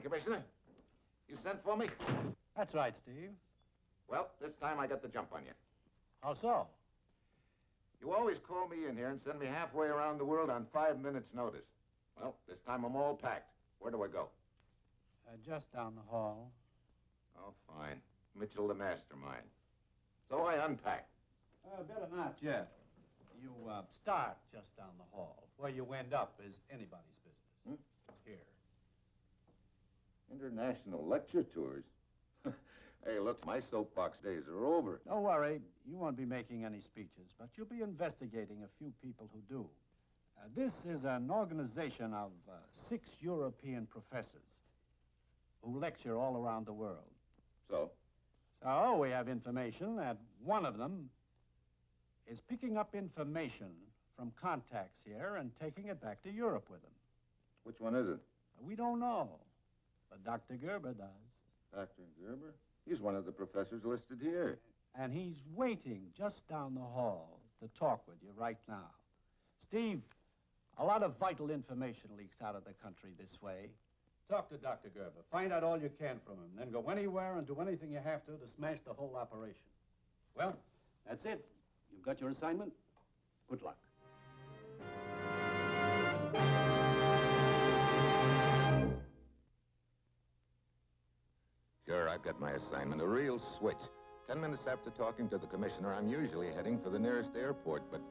Commissioner. You sent for me? That's right, Steve. Well, this time I got the jump on you. How so? You always call me in here and send me halfway around the world on 5 minutes' notice. Well, this time I'm all packed. Where do I go? Just down the hall. Oh, fine. Mitchell, the mastermind. So I unpack. Better not yet. You start just down the hall. Where you end up is anybody's business. Here. International lecture tours? Hey, look, my soapbox days are over. Don't worry. You won't be making any speeches, but you'll be investigating a few people who do. This is an organization of 6 European professors who lecture all around the world. So? So we have information that one of them is picking up information from contacts here and taking it back to Europe with him. Which one is it? We don't know, but Dr. Gerber does. Dr. Gerber? He's one of the professors listed here. And he's waiting just down the hall to talk with you right now. Steve, a lot of vital information leaks out of the country this way. Talk to Dr. Gerber. Find out all you can from him. Then go anywhere and do anything you have to smash the whole operation. Well, that's it. You've got your assignment. Good luck. Sure, I've got my assignment, a real switch. 10 minutes after talking to the commissioner, I'm usually heading for the nearest airport, but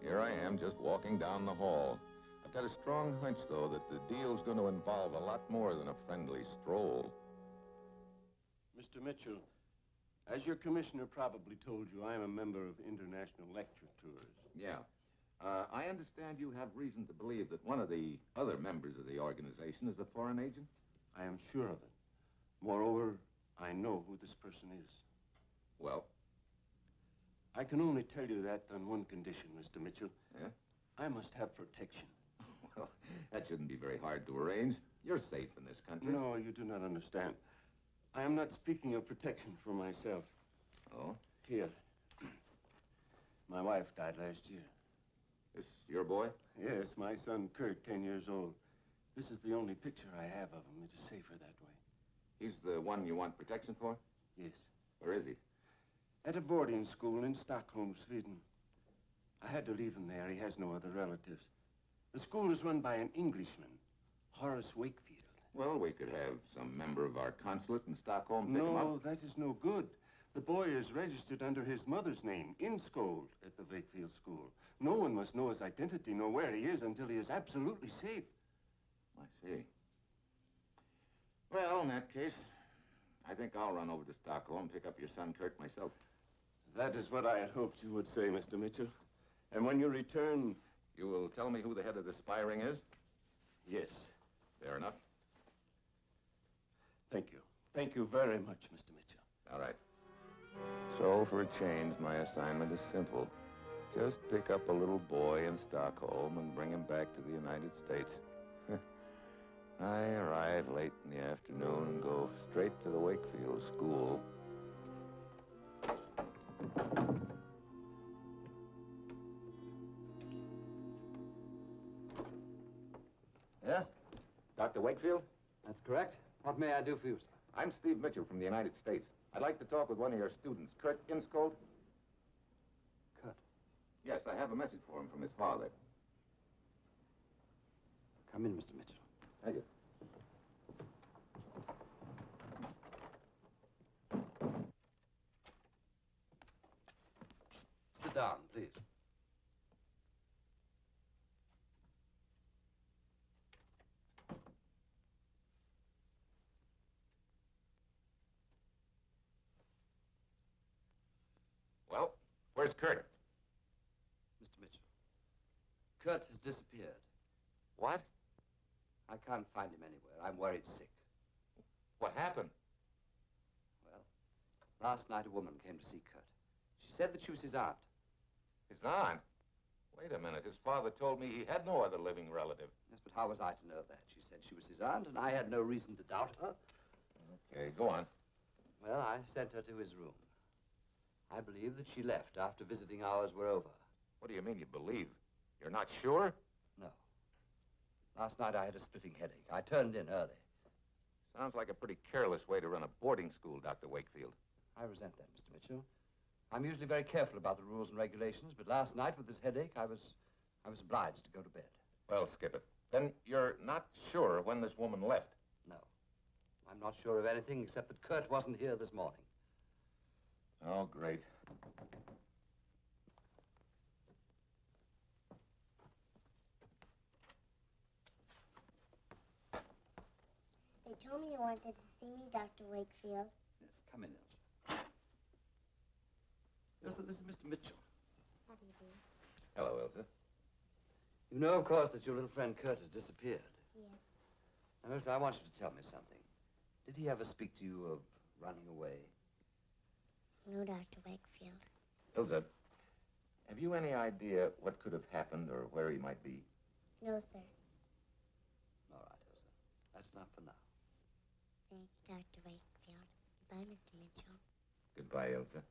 here I am just walking down the hall. I've got a strong hunch, though, that the deal's going to involve a lot more than a friendly stroll. Mr. Mitchell, as your commissioner probably told you, I am a member of International Lecture Tours. Yeah. I understand you have reason to believe that one of the other members of the organization is a foreign agent? I am sure of it. Moreover, I know who this person is. Well? I can only tell you that on one condition, Mr. Mitchell. Yeah? I must have protection. Well, that shouldn't be very hard to arrange. You're safe in this country. No, you do not understand. I am not speaking of protection for myself. Oh? Here. My wife died last year. This your boy? Yes, my son, Kurt, 10 years old. This is the only picture I have of him. It is safer that way. He's the one you want protection for? Yes. Where is he? At a boarding school in Stockholm, Sweden. I had to leave him there. He has no other relatives. The school is run by an Englishman, Horace Wakefield. Well, we could have some member of our consulate in Stockholm pick him No, up. that is no good. The boy is registered under his mother's name, Inskold, at the Wakefield School. No one must know his identity, nor where he is, until he is absolutely safe. I see. Well, in that case, I think I'll run over to Stockholm and pick up your son, Kurt, myself. That is what I had hoped you would say, Mr. Mitchell. And when you return... You will tell me who the head of the spy ring is? Yes. Fair enough. Thank you. Thank you very much, Mr. Mitchell. All right. So, for a change, my assignment is simple. Just pick up a little boy in Stockholm and bring him back to the United States. I arrive late in the afternoon and go straight to the Wakefield School. Yes? Dr. Wakefield? That's correct. What may I do for you, sir? I'm Steve Mitchell from the United States. I'd like to talk with one of your students, Kurt Inskold. Kurt? Yes, I have a message for him from his father. Come in, Mr. Mitchell. Thank you. Sit down, please. Well, where's Kurt? Mr. Mitchell, Kurt has disappeared. What? I can't find him anywhere. I'm worried sick. What happened? Well, last night a woman came to see Kurt. She said that she was his aunt. His aunt? Wait a minute. His father told me he had no other living relative. Yes, but how was I to know that? She said she was his aunt, and I had no reason to doubt her. Okay, go on. Well, I sent her to his room. I believe that she left after visiting hours were over. What do you mean you believe? You're not sure? No. Last night I had a splitting headache. I turned in early. Sounds like a pretty careless way to run a boarding school, Dr. Wakefield. I resent that, Mr. Mitchell. I'm usually very careful about the rules and regulations, but last night with this headache, I was obliged to go to bed. Well, skip it. Then you're not sure when this woman left? No. I'm not sure of anything except that Kurt wasn't here this morning. Oh, great. They told me you wanted to see me, Dr. Wakefield. Yes, come in, Elsa. Elsa, this is Mr. Mitchell. How do you do? Hello, Elsa. You know, of course, that your little friend Kurt has disappeared. Yes. Now, Elsa, I want you to tell me something. Did he ever speak to you of running away? No, Dr. Wakefield. Elsa, have you any idea what could have happened or where he might be? No, sir. All right, Elsa. That's not for now. Thank you, Dr. Wakefield. Goodbye, Mr. Mitchell. Goodbye, Elsa.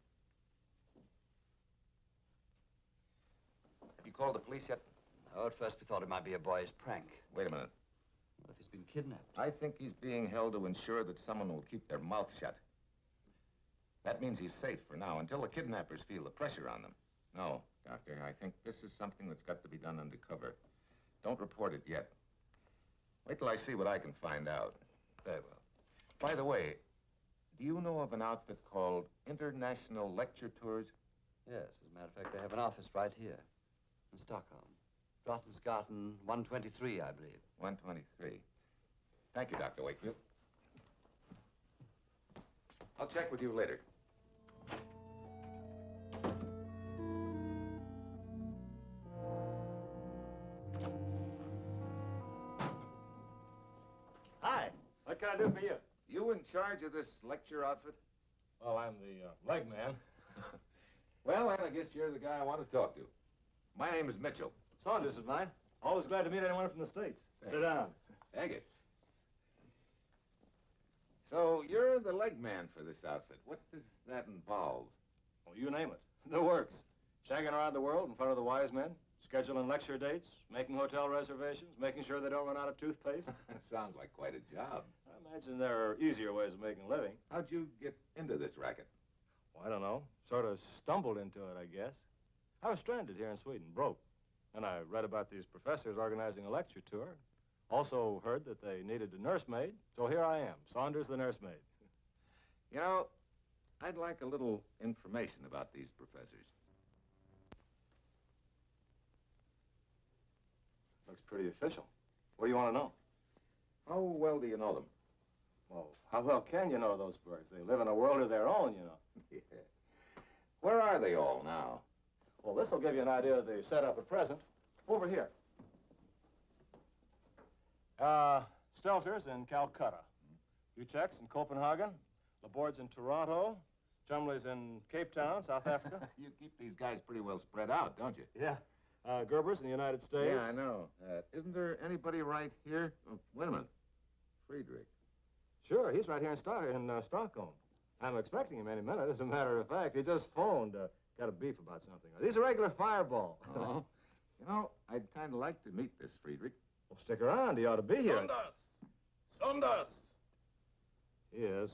Have you called the police yet? No, at first we thought it might be a boy's prank. Wait a minute. What if he's been kidnapped? I think he's being held to ensure that someone will keep their mouth shut. That means he's safe for now, until the kidnappers feel the pressure on them. No, Doctor, I think this is something that's got to be done undercover. Don't report it yet. Wait till I see what I can find out. Very well. By the way, do you know of an outfit called International Lecture Tours? Yes, as a matter of fact, they have an office right here in Stockholm. Drottensgatan 123, I believe. 123. Thank you, Dr. Wakefield. I'll check with you later. Hi. What can I do for you? You in charge of this lecture outfit? Well, I'm the leg man. Well, I guess you're the guy I want to talk to. My name is Mitchell. Saunders is mine. Always glad to meet anyone from the States. Thank Sit you. down. Thank you. So, you're the leg man for this outfit. What does that involve? Well, you name it. The works. Shagging around the world in front of the wise men, scheduling lecture dates, making hotel reservations, making sure they don't run out of toothpaste. Sounds like quite a job. I imagine there are easier ways of making a living. How'd you get into this racket? Well, I don't know. Sort of stumbled into it, I guess. I was stranded here in Sweden, broke. And I read about these professors organizing a lecture tour. Also heard that they needed a nursemaid, so here I am, Saunders the nursemaid. You know, I'd like a little information about these professors. Looks pretty official. What do you want to know? How well do you know them? Well, how well can you know those birds? They live in a world of their own, you know. Yeah. Where are they all now? Well, this will give you an idea of the setup at present. Over here. Stelter's in Calcutta. Uchek's in Copenhagen. Laborde's in Toronto. Chumley's in Cape Town, South Africa. You keep these guys pretty well spread out, don't you? Yeah. Gerber's in the United States. Yeah, I know. Isn't there anybody right here? Oh, wait a minute. Friedrich. Sure, he's right here in Stockholm. I'm expecting him any minute, as a matter of fact. He just phoned. Got a beef about something. He's a regular fireball. Oh. You know, I'd kind of like to meet this Friedrich. Well, stick around. He ought to be here. Saunders! Saunders! He is.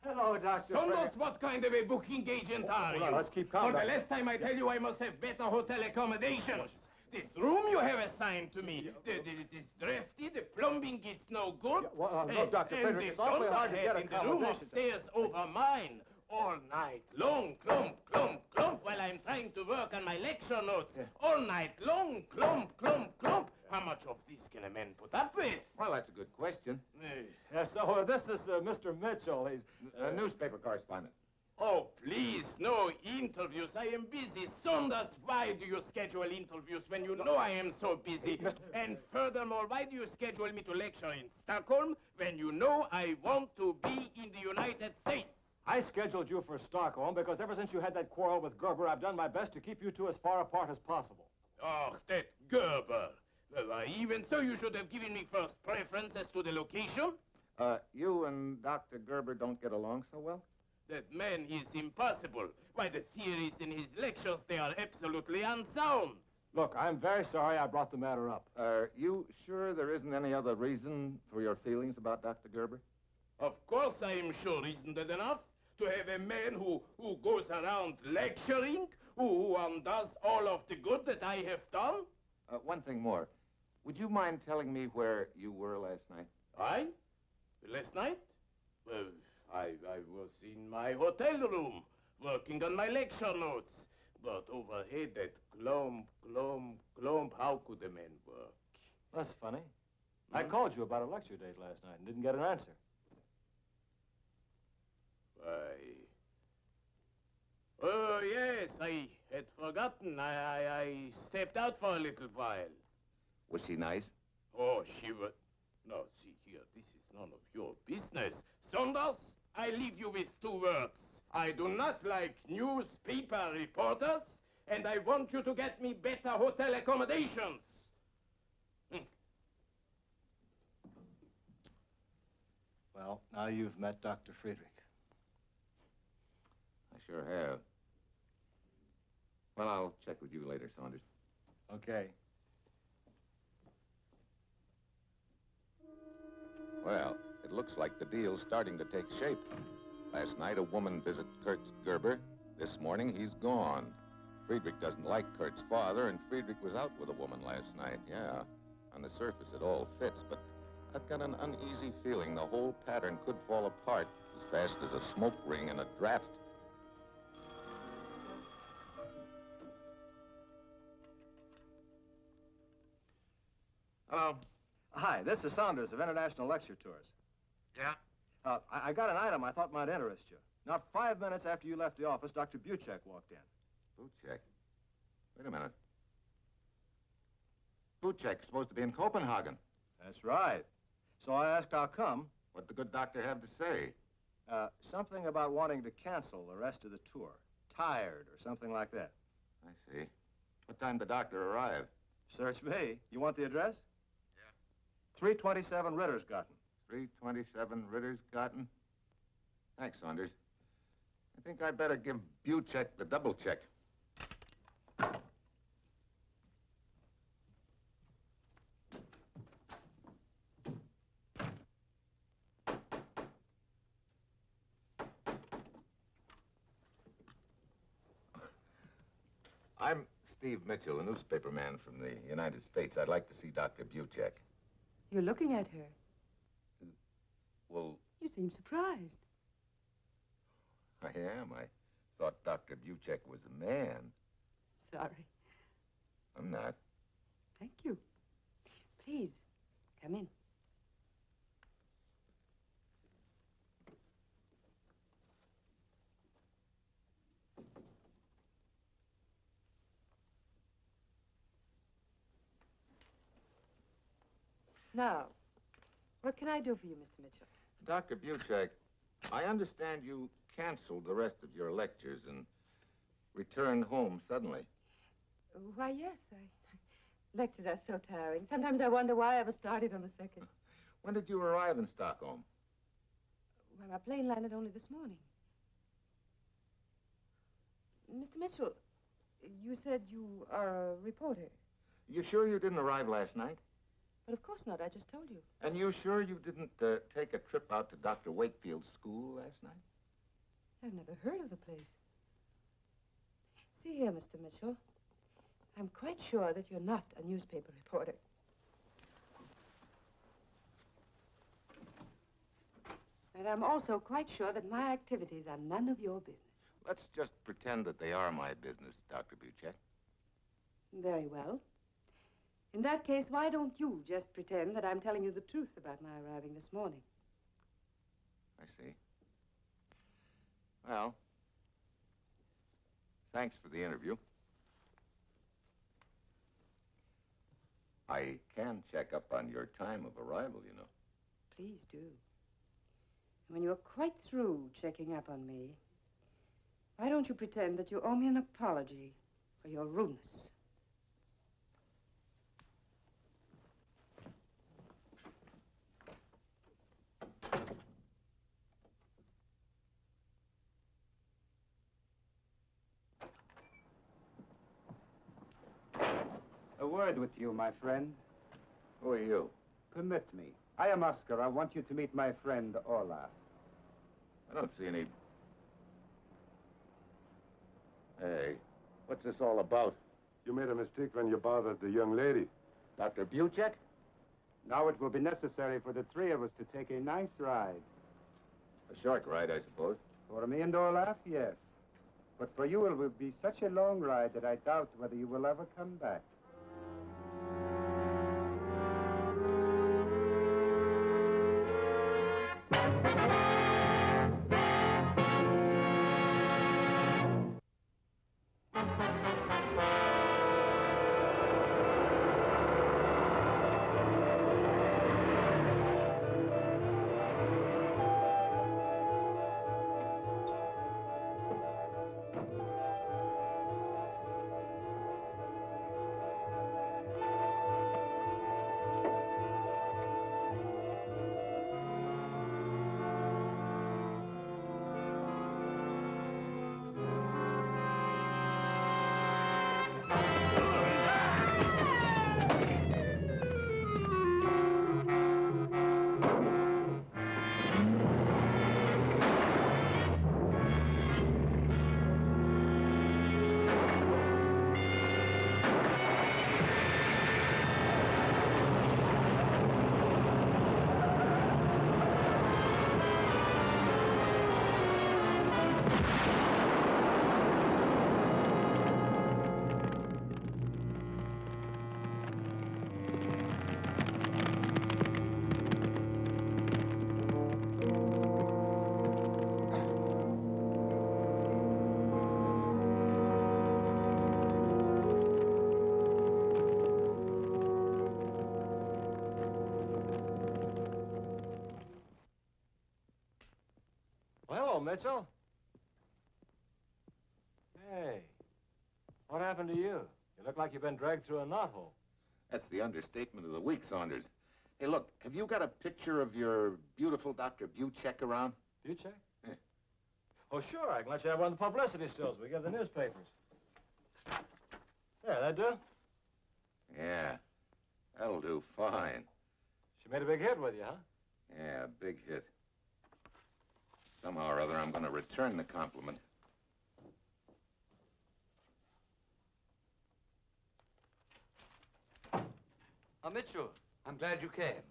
Hello, Dr. Saunders, what kind of a booking agent are Hold on, you? let's keep calm. For the last time I tell you I must have better hotel accommodations. This room you have assigned to me, it is drafty, the plumbing is no good. No, Dr. And Frederick, it's awfully hard to get in the room accommodations. upstairs over mine. All night long, clump, clump, clump, while I'm trying to work on my lecture notes. Yeah. All night long, clump, clump, clump. How much of this can a man put up with? Well, that's a good question. Yes, so this is Mr. Mitchell. He's A newspaper correspondent. Oh, please, no interviews. I am busy. Saunders, why do you schedule interviews when you know I am so busy? And furthermore, why do you schedule me to lecture in Stockholm when you know I want to be in the United States? I scheduled you for Stockholm because ever since you had that quarrel with Gerber, I've done my best to keep you two as far apart as possible. Oh, that Gerber. Well, even so, you should have given me first preference as to the location. You and Dr. Gerber don't get along so well? That man is impossible. Why, the theories in his lectures, they are absolutely unsound. Look, I'm very sorry I brought the matter up. Are you sure there isn't any other reason for your feelings about Dr. Gerber? Of course I am sure, isn't it enough? To have a man who goes around lecturing, who does all of the good that I have done? One thing more. Would you mind telling me where you were last night? I? Last night? Well, I was in my hotel room, working on my lecture notes. But overhead that glomp, how could a man work? That's funny. I called you about a lecture date last night and didn't get an answer. Why? Oh, yes, I had forgotten. I stepped out for a little while. Was she nice? Oh, she was... No, see here, this is none of your business. Saunders, I leave you with 2 words. I do not like newspaper reporters, and I want you to get me better hotel accommodations. Well, now you've met Dr. Friedrich. I sure have. Well, I'll check with you later, Saunders. Okay. Well, it looks like the deal's starting to take shape. Last night, a woman visited Kurt Gerber. This morning, he's gone. Friedrich doesn't like Kurt's father, and Friedrich was out with a woman last night, yeah. On the surface, it all fits, but I've got an uneasy feeling the whole pattern could fall apart as fast as a smoke ring in a draft. Hello. Hi, this is Saunders of International Lecture Tours. Yeah? I got an item I thought might interest you. Not 5 minutes after you left the office, Dr. Buchek walked in. Buchek? Wait a minute. Buchek's supposed to be in Copenhagen. That's right. So I asked how come. What'd the good doctor have to say? Something about wanting to cancel the rest of the tour. Tired or something like that. I see. What time did the doctor arrive? Search me. You want the address? Yeah. 327 Rittersgarten. 327 Rittersgarten? Thanks, Saunders. I think I'd better give Buchek the double check. I'm Steve Mitchell, a newspaper man from the United States. I'd like to see Dr. Buchek. You're looking at her. Well, You seem surprised. I am. I thought Dr. Buchek was a man. Sorry. I'm not. Thank you. Please, come in. Now, what can I do for you, Mr. Mitchell? Dr. Buchek, I understand you canceled the rest of your lectures and returned home suddenly. Why, yes. Lectures are so tiring. Sometimes I wonder why I ever started on the second. When did you arrive in Stockholm? Well, my plane landed only this morning. Mr. Mitchell, you said you are a reporter. You sure you didn't arrive last night? But of course not. I just told you. And you sure you didn't take a trip out to Dr. Wakefield's school last night? I've never heard of the place. See here, Mr. Mitchell. I'm quite sure that you're not a newspaper reporter. And I'm also quite sure that my activities are none of your business. Let's just pretend that they are my business, Dr. Buchek. Very well. In that case, why don't you just pretend that I'm telling you the truth about my arriving this morning? I see. Well, thanks for the interview. I can check up on your time of arrival, you know. Please do. When you're quite through checking up on me, why don't you pretend that you owe me an apology for your rudeness? word with you, my friend. Who are you? Permit me. I am Oscar. I want you to meet my friend, Olaf. I don't see any... Hey, what's this all about? You made a mistake when you bothered the young lady. Dr. Buchek? Now it will be necessary for the three of us to take a nice ride. A short ride, I suppose. For me and Olaf, yes. But for you, it will be such a long ride that I doubt whether you will ever come back. Hello, Mitchell. Hey, what happened to you? You look like you've been dragged through a knothole. That's the understatement of the week, Saunders. Hey, look, have you got a picture of your beautiful Dr. Buchek around? Buchek? Yeah. Oh, sure. I can let you have one of the publicity stills we give the newspapers. There, that do? Yeah, that'll do fine. She made a big hit with you, huh? Yeah, big hit. Somehow or other, I'm going to return the compliment. Mitchell, I'm glad you came.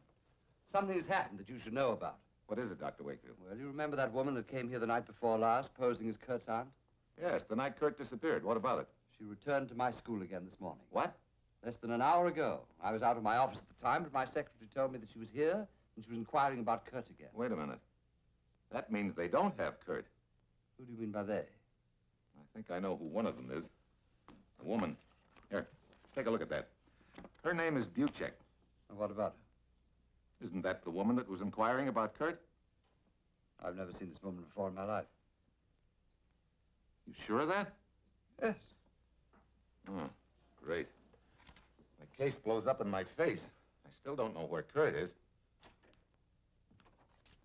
Something's happened that you should know about. What is it, Dr. Wakefield? Well, you remember that woman that came here the night before last, posing as Kurt's aunt? Yes, the night Kurt disappeared. What about it? She returned to my school again this morning. What? Less than an hour ago. I was out of my office at the time, but my secretary told me that she was here, and she was inquiring about Kurt again. Wait a minute. That means they don't have Kurt. Who do you mean by they? I think I know who one of them is. A woman. Here, take a look at that. Her name is Buchek. And what about her? Isn't that the woman that was inquiring about Kurt? I've never seen this woman before in my life. You sure of that? Yes. Oh, great. The case blows up in my face. I still don't know where Kurt is.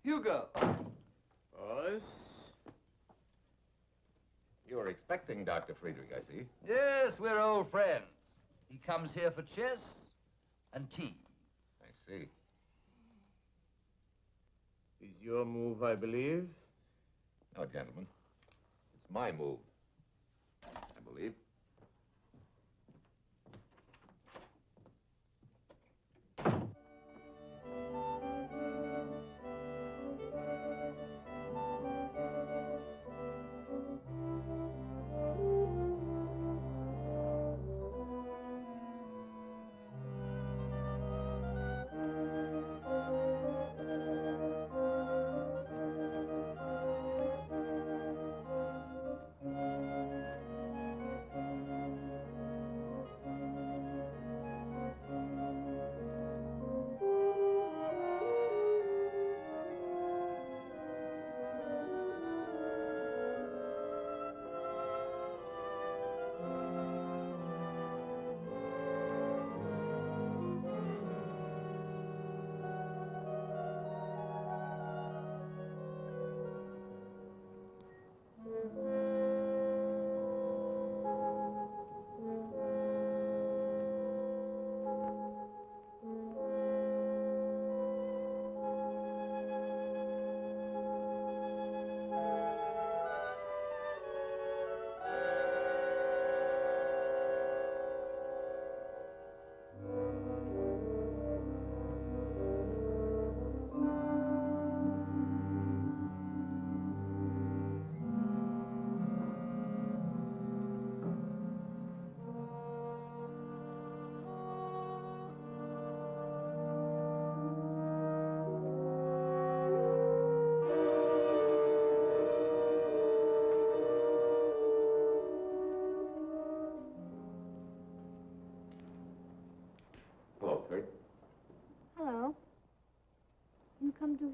Hugo! Us? You were expecting Dr. Friedrich, I see. Yes, we're old friends. He comes here for chess and tea. I see. Is your move, I believe? No, gentlemen. It's my move. I believe.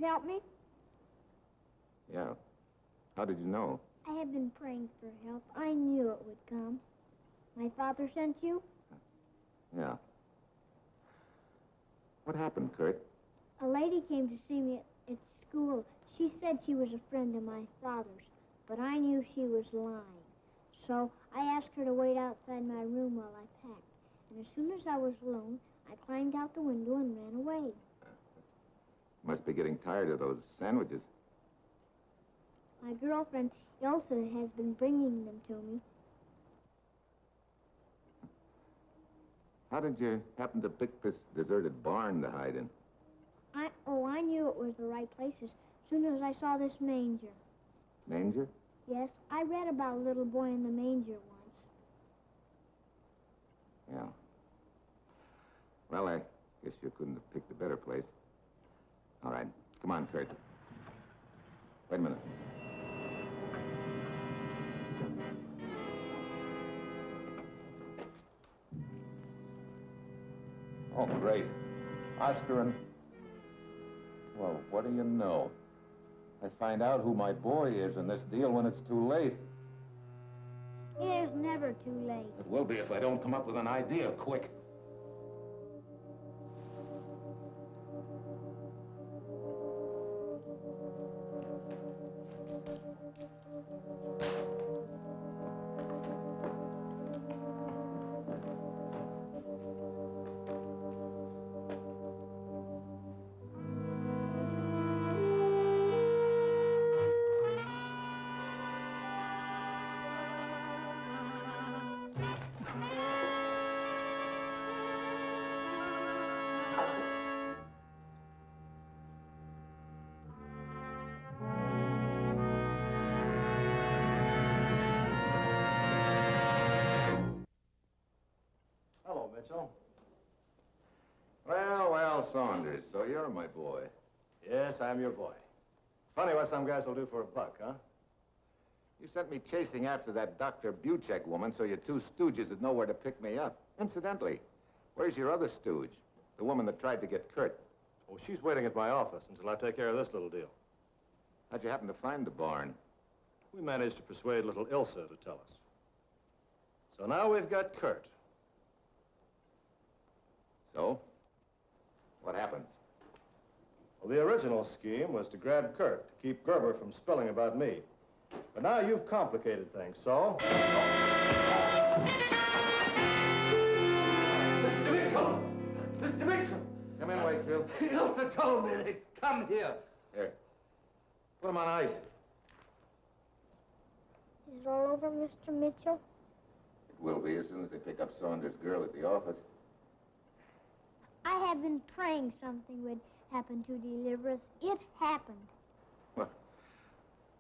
help me? Yeah. How did you know? I have been praying for help. I knew it would come. My father sent you? Yeah. What happened, Kurt? A lady came to see me at school. She said she was a friend of my father's, but I knew she was lying. So I asked her to wait outside my room while I packed. And as soon as I was alone, I climbed out the window and ran away. Must be getting tired of those sandwiches. My girlfriend, Ilsa, has been bringing them to me. How did you happen to pick this deserted barn to hide in? I knew it was the right place as soon as I saw this manger. Manger? Yes, I read about a little boy in the manger once. Yeah. Well, I guess you couldn't have picked a better place. All right. Come on, Kurt. Wait a minute. Oh, great. Oscar and... Well, what do you know? I find out who my boy is in this deal when it's too late. It is never too late. It will be if I don't come up with an idea quick. Hello, Mitchell. Well, Saunders, so you're my boy. Yes, I'm your boy. It's funny what some guys will do for a buck, huh? You sent me chasing after that Dr. Buchek woman so your two stooges would know where to pick me up. Incidentally, where's your other stooge? The woman that tried to get Kurt. Oh, she's waiting at my office until I take care of this little deal. How'd you happen to find the barn? We managed to persuade little Ilsa to tell us. So now we've got Kurt. So? What happened? Well, the original scheme was to grab Kurt to keep Gerber from spilling about me. But now you've complicated things, so... Mr. Mitchell! Mr. Mitchell! Come in, Wakefield. Ilsa told me they'd come here. Here. Put him on ice. Is it all over, Mr. Mitchell? It will be as soon as they pick up Saunders' girl at the office. I have been praying something would happen to deliver us. It happened. Well,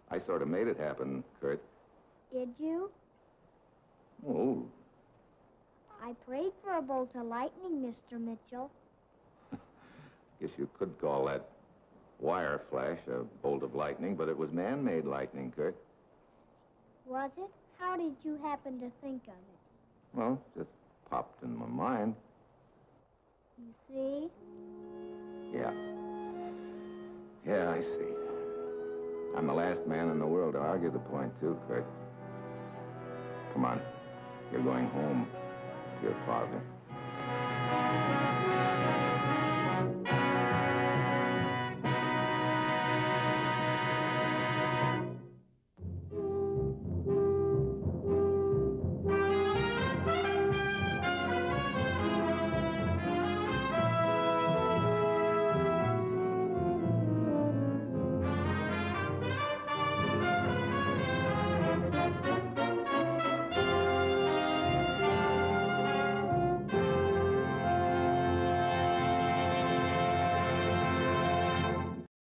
I sort of made it happen, Kurt. Did you? Oh, I prayed for a bolt of lightning, Mr. Mitchell. guess you could call that wire flash a bolt of lightning, but it was man-made lightning, Kurt. Was it? How did you happen to think of it? Well, just popped in my mind. You see? Yeah. Yeah, I see. I'm the last man in the world to argue the point, too, Kurt. Come on. You're going home to your father.